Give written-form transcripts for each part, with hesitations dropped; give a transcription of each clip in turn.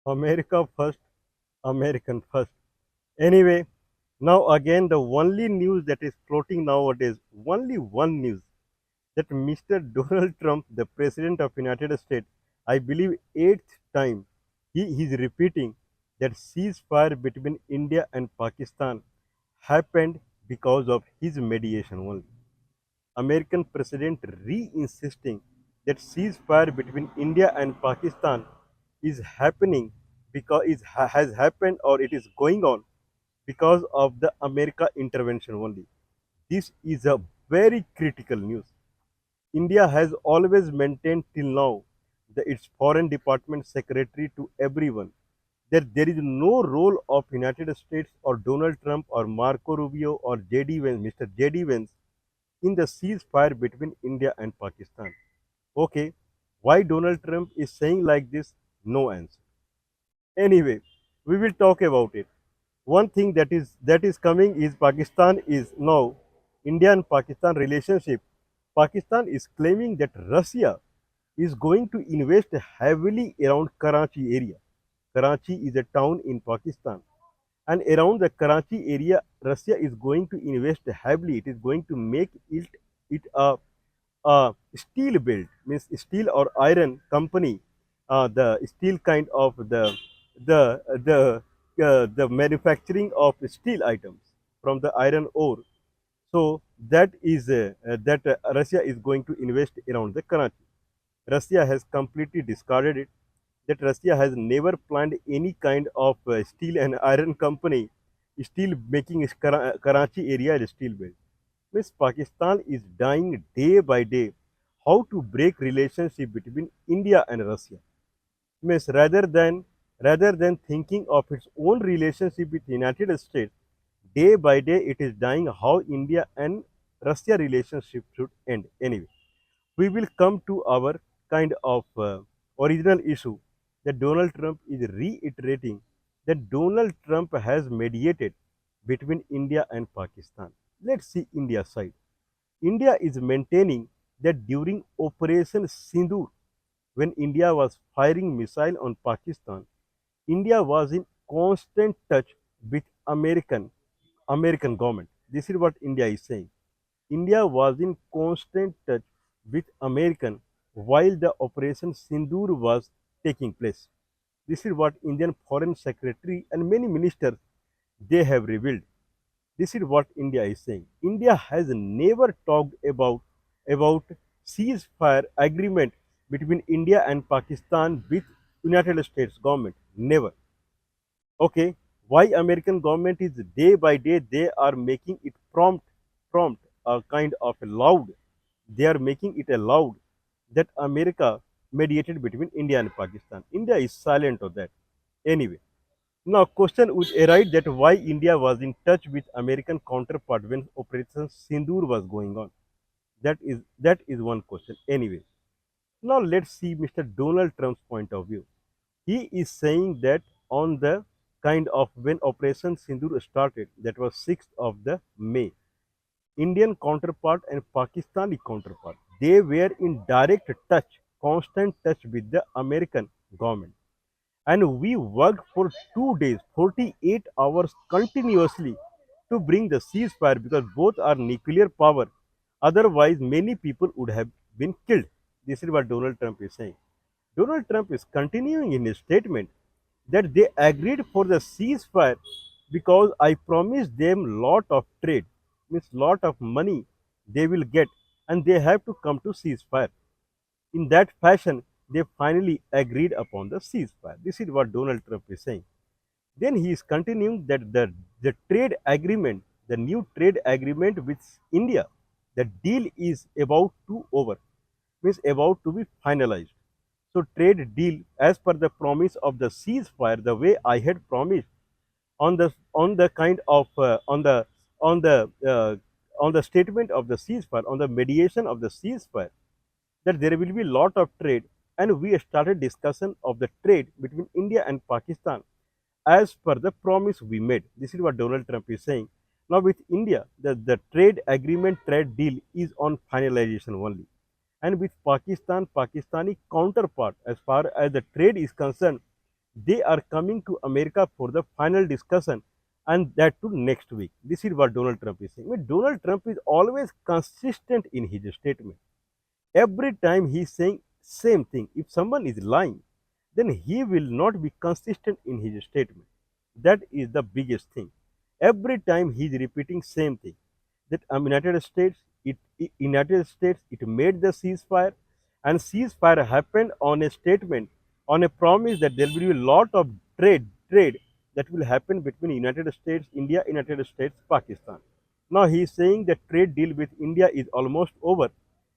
America first, American first. Anyway, now again the only news that is floating nowadays, only one news that Mr. Donald Trump, the President of United States, I believe eighth time, he is repeating that ceasefire between India and Pakistan happened because of his mediation only. American President re-insisting that ceasefire between India and Pakistan is happening because has happened or it is going on because of the America intervention only. This is a very critical news. India has always maintained till now its foreign department secretary to everyone that there is no role of United States or Donald Trump or Marco Rubio or JD Vance, Mr. JD Vance in the ceasefire between India and Pakistan. Okay, why Donald Trump is saying like this? No answer. Anyway, we will talk about it. One thing that is coming is Pakistan is now India and Pakistan relationship. Pakistan is claiming that Russia is going to invest heavily around Karachi area. Karachi is a town in Pakistan, and around the Karachi area, Russia is going to invest heavily. It is going to make it a steel build, means steel or iron company, the steel kind of the the the manufacturing of steel items from the iron ore. So that Russia is going to invest around the Karachi. Russia has completely discarded it. That Russia has never planned any kind of steel and iron company, steel making Karachi area as steel belt. Means Pakistan is dying day by day how to break relationship between India and Russia. Means rather than thinking of its own relationship with the United States, day by day it is dying how India and Russia relationship should end. Anyway, we will come to our kind of original issue that Donald Trump is reiterating that Donald Trump has mediated between India and Pakistan. Let's see India side. India is maintaining that during Operation Sindoor, when India was firing missile on Pakistan, India was in constant touch with American government. This is what India is saying. India was in constant touch with American while the Operation Sindoor was taking place. This is what Indian Foreign Secretary and many ministers they have revealed. This is what India is saying. India has never talked about ceasefire agreement between India and Pakistan with United States government. Never. Okay. Why American government is day by day they are making it prompt a kind of loud. They are making it allowed that America mediated between India and Pakistan. India is silent on that. Anyway, now question would arise that why India was in touch with American counterpart when Operation Sindoor was going on. That is one question. Anyway, now let's see Mr. Donald Trump's point of view. He is saying that on the kind of when Operation Sindoor started, that was 6th of the May, Indian counterpart and Pakistani counterpart, they were in direct touch, constant touch with the American government. And we worked for 2 days, 48 hours continuously to bring the ceasefire because both are nuclear power. Otherwise, many people would have been killed. This is what Donald Trump is saying. Donald Trump is continuing in his statement that they agreed for the ceasefire because I promised them lot of trade, means lot of money they will get, and they have to come to ceasefire. In that fashion, they finally agreed upon the ceasefire. This is what Donald Trump is saying. Then he is continuing that the trade agreement, the new trade agreement with India, the deal is about to over, means about to be finalized. So trade deal as per the promise of the ceasefire, the way I had promised on the kind of on the on the statement of the ceasefire, on the mediation of the ceasefire, that there will be lot of trade, and we started discussion of the trade between India and Pakistan as per the promise we made. This is what Donald Trump is saying. Now with India, the trade agreement, trade deal is on finalization only. And with Pakistan, Pakistani counterpart, as far as the trade is concerned, They are coming to America for the final discussion, and that too next week. This is what Donald Trump is saying. I mean, Donald Trump is always consistent in his statement. Every time he is saying same thing. If someone is lying, then he will not be consistent in his statement. That is the biggest thing. Every time he is repeating same thing. That United States it made the ceasefire, and ceasefire happened on a statement, on a promise that there will be a lot of trade that will happen between United States, India, United States, Pakistan. Now he is saying that trade deal with India is almost over.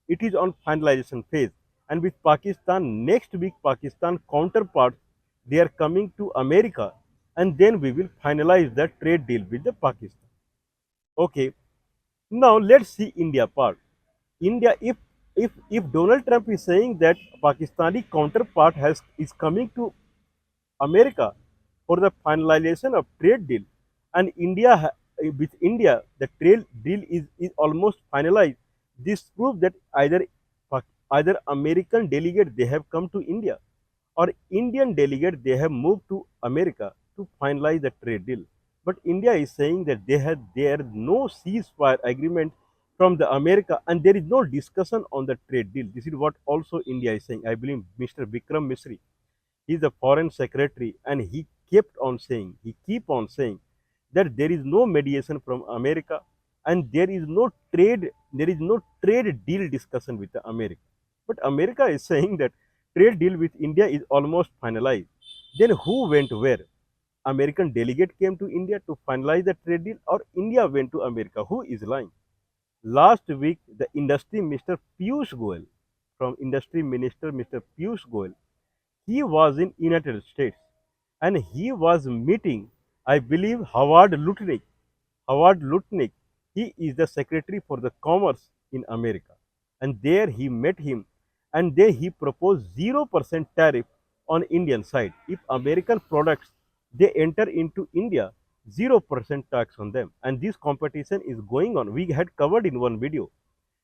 It is on finalization phase. And with Pakistan, next week, Pakistan counterparts, they are coming to America, and then we will finalize the trade deal with the Pakistan. Okay, now let's see India part. India, if Donald Trump is saying that Pakistani counterpart is coming to America for the finalization of trade deal, and with India the trade deal is almost finalized. This proves that either American delegate they have come to India, or Indian delegate they have moved to America to finalize the trade deal. But India is saying that there no ceasefire agreement from the America, and there is no discussion on the trade deal. This is what also India is saying. I believe Mr. Vikram Misri, he is the foreign secretary, and he keep on saying that there is no mediation from America, and there is no trade deal discussion with the America. But America is saying that trade deal with India is almost finalized. Then who went where? American delegate came to India to finalize the trade deal, or India went to America? Who is lying? Last week, the industry minister Piyush Goyal, from industry minister Mr. Piyush Goyal, he was in United States, and he was meeting, I believe, Howard Lutnick, he is the secretary for the commerce in America, and there he met him, and there he proposed 0% tariff on Indian side. If American products they enter into India, 0% tax on them, and this competition is going on. We had covered in one video.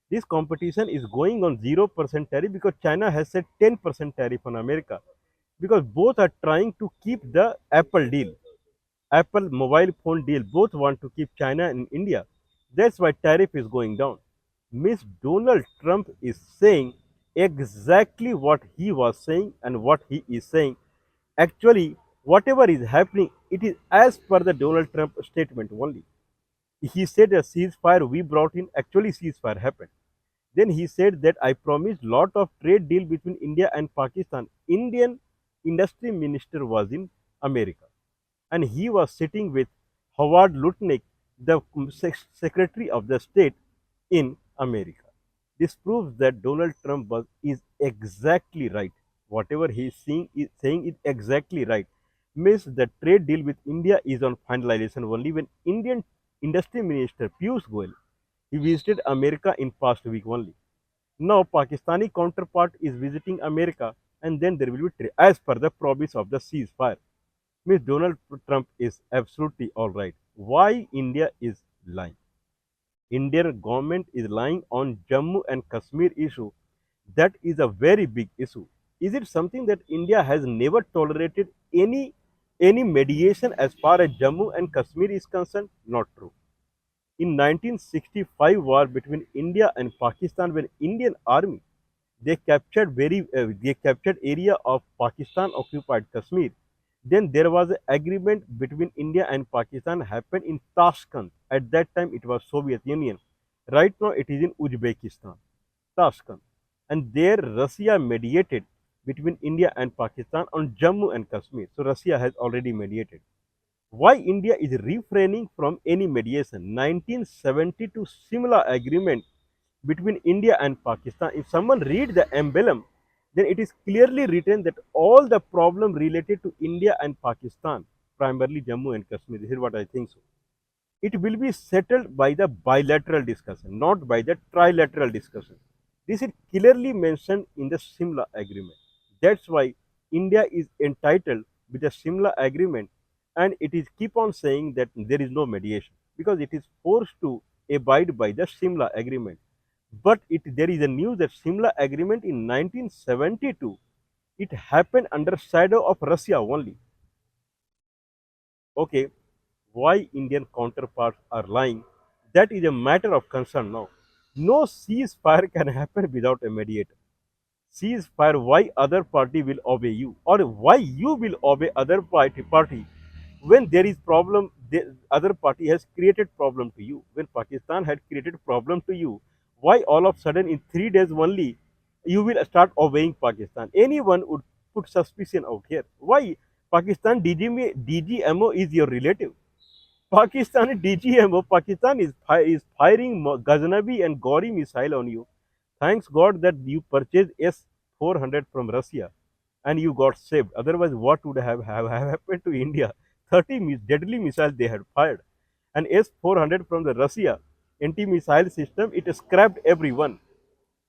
This competition is going on 0% tariff because China has set 10% tariff on America, because both are trying to keep the Apple deal, Apple mobile phone deal. Both want to keep China and India. That's why tariff is going down. Miss Donald Trump is saying exactly what he was saying and what he is saying. Actually, whatever is happening, it is as per the Donald Trump statement only. He said a ceasefire we brought in, actually ceasefire happened. Then he said that I promised lot of trade deal between India and Pakistan. Indian industry minister was in America, and he was sitting with Howard Lutnick, the Secretary of the State in America. This proves that Donald Trump is exactly right. Whatever he is saying is exactly right. Means the trade deal with India is on finalization only when Indian Industry Minister Piyush Goyal he visited America in past week only. Now Pakistani counterpart is visiting America, and then there will be trade as per the promise of the ceasefire. Means Donald Trump is absolutely all right. Why India is lying? Indian government is lying on Jammu and Kashmir issue. That is a very big issue. Is it something that India has never tolerated any mediation as far as Jammu and Kashmir is concerned? Not true. In 1965 war between India and Pakistan, when Indian army they captured area of Pakistan occupied Kashmir. Then there was an agreement between India and Pakistan happened in Tashkent. At that time it was Soviet Union. Right now it is in Uzbekistan, Tashkent. And there Russia mediated between India and Pakistan on Jammu and Kashmir. So Russia has already mediated. Why India is refraining from any mediation? 1972 similar agreement between India and Pakistan. If someone read the emblem, then it is clearly written that all the problem related to India and Pakistan, primarily Jammu and Kashmir, this is what I think so. It will be settled by the bilateral discussion, not by the trilateral discussion. This is clearly mentioned in the Simla agreement. That's why India is entitled with the Simla agreement, and it is keep on saying that there is no mediation because it is forced to abide by the Simla agreement. But there is a news that Simla agreement in 1972 it happened under shadow of Russia only. Okay, why Indian counterparts are lying, that is a matter of concern now. No ceasefire can happen without a mediator. Ceasefire, why other party will obey you, or why you will obey other party when there is problem, the other party has created problem to you. When Pakistan had created problem to you, why all of a sudden in 3 days only you will start obeying Pakistan? Anyone would put suspicion out here. Why? Pakistan DGMO is your relative. Pakistan DGMO, Pakistan is firing Ghaznavi and Gauri missile on you. Thanks God that you purchased S-400 from Russia and you got saved. Otherwise, what would have happened to India? 30 deadly missiles they had fired. And S-400 from the Russia anti-missile system, it scrapped everyone.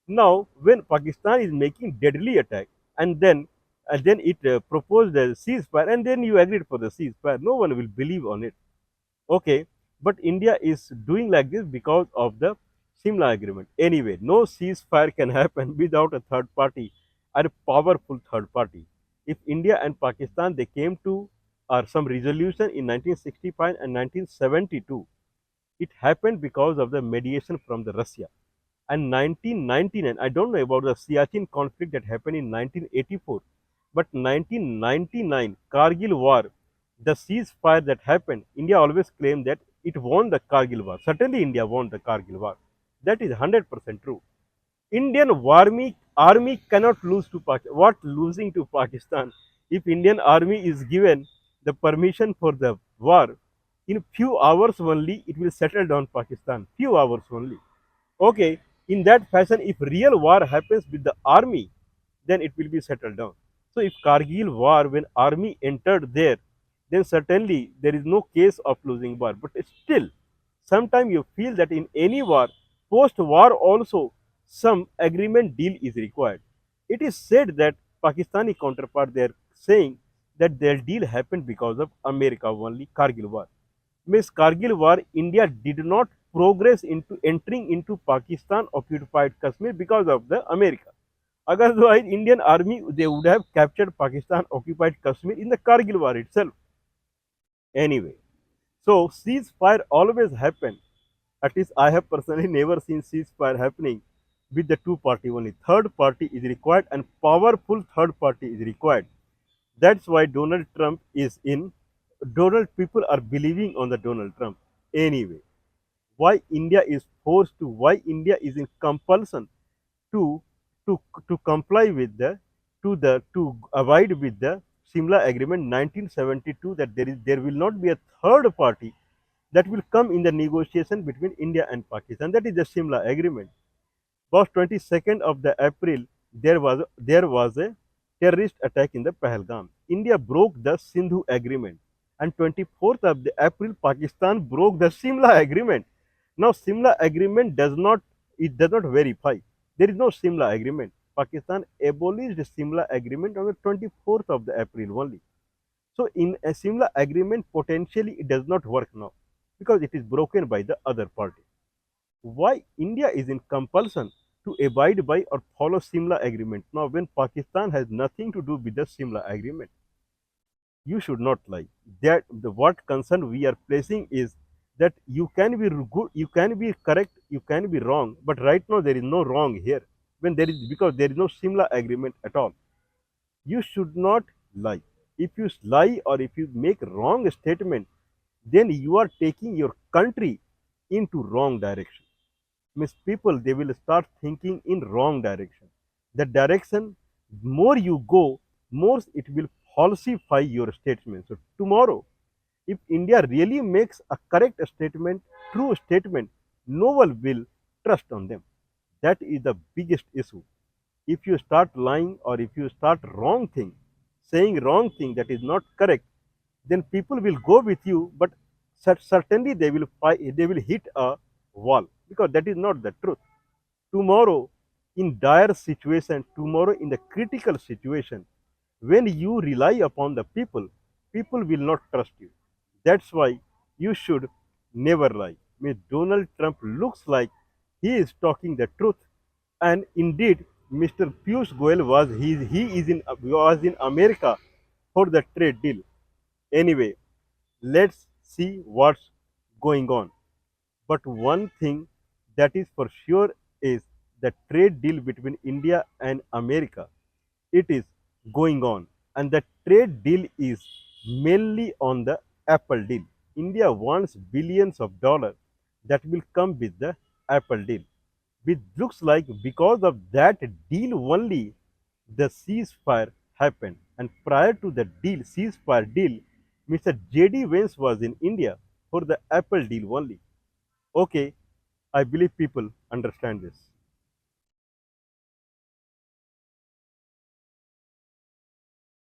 Now, when Pakistan is making deadly attack and then it proposed a ceasefire and then you agreed for the ceasefire, no one will believe on it. Okay, but India is doing like this because of the Simla agreement. Anyway, no ceasefire can happen without a third party and a powerful third party. If India and Pakistan they came to some resolution in 1965 and 1972, it happened because of the mediation from the Russia. And 1999, I don't know about the Siachen conflict that happened in 1984, but 1999 Kargil war, the ceasefire that happened, India always claimed that it won the Kargil war. Certainly, India won the Kargil war. That is 100% true. Indian army cannot lose to Pakistan. What losing to Pakistan? If Indian army is given the permission for the war, in few hours only it will settle down Pakistan. Few hours only. Okay, in that fashion, if real war happens with the army, then it will be settled down. So if Kargil war, when army entered there, then certainly there is no case of losing war. But still, sometimes you feel that in any war, post-war also, some agreement deal is required. It is said that Pakistani counterpart they are saying that their deal happened because of America only, Kargil war. Means Kargil war, India did not progress into entering into Pakistan occupied Kashmir because of the America. Otherwise, Indian army they would have captured Pakistan occupied Kashmir in the Kargil war itself. Anyway, so ceasefire always happen. At least I have personally never seen ceasefire happening with the two party only. Third party is required and powerful third party is required. That's why Donald Trump is in. Donald people are believing on the Donald Trump. Anyway, why India is forced to, why India is in compulsion to to comply with to avoid with the Simla Agreement 1972 that there will not be a third party that will come in the negotiation between India and Pakistan. That is the Simla Agreement. Was 22nd of the April, there was a terrorist attack in the Pahalgam. India broke the Sindhu Agreement, and 24th of the April, Pakistan broke the Simla Agreement. Now, Simla Agreement does not verify. There is no Simla Agreement. Pakistan abolished Simla Agreement on the 24th of the April only. So, in a Simla Agreement, potentially it does not work now because it is broken by the other party. Why India is in compulsion to abide by or follow Simla Agreement now when Pakistan has nothing to do with the Simla Agreement? You should not lie. That the what concern we are placing is that you can be good, you can be correct, you can be wrong, but right now there is no wrong here. When there is because there is no Simla Agreement at all. You should not lie. If you lie or if you make wrong statement, then you are taking your country into wrong direction. Means people they will start thinking in wrong direction. The direction more you go, more it will falsify your statement. So tomorrow, if India really makes a correct statement, true statement, no one will trust on them. That is the biggest issue. If you start lying or if you start wrong thing, saying wrong thing that is not correct, then people will go with you, but certainly they will hit a wall because that is not the truth. Tomorrow, in dire situation, tomorrow in the critical situation, when you rely upon the people, people will not trust you. That's why you should never lie. Means Donald Trump looks like he is talking the truth, and indeed, Mr. Piyush Goyal he is in was in America for the trade deal. Anyway, Let's see what's going on. But one thing that is for sure is the trade deal between India and America. It is going on, and the trade deal is mainly on the Apple deal. India wants billions of dollars that will come with the Apple deal. Which looks like because of that deal only the ceasefire happened. And prior to the ceasefire deal, Mr. J.D. Vance was in India for the Apple deal only. Okay, I believe people understand this.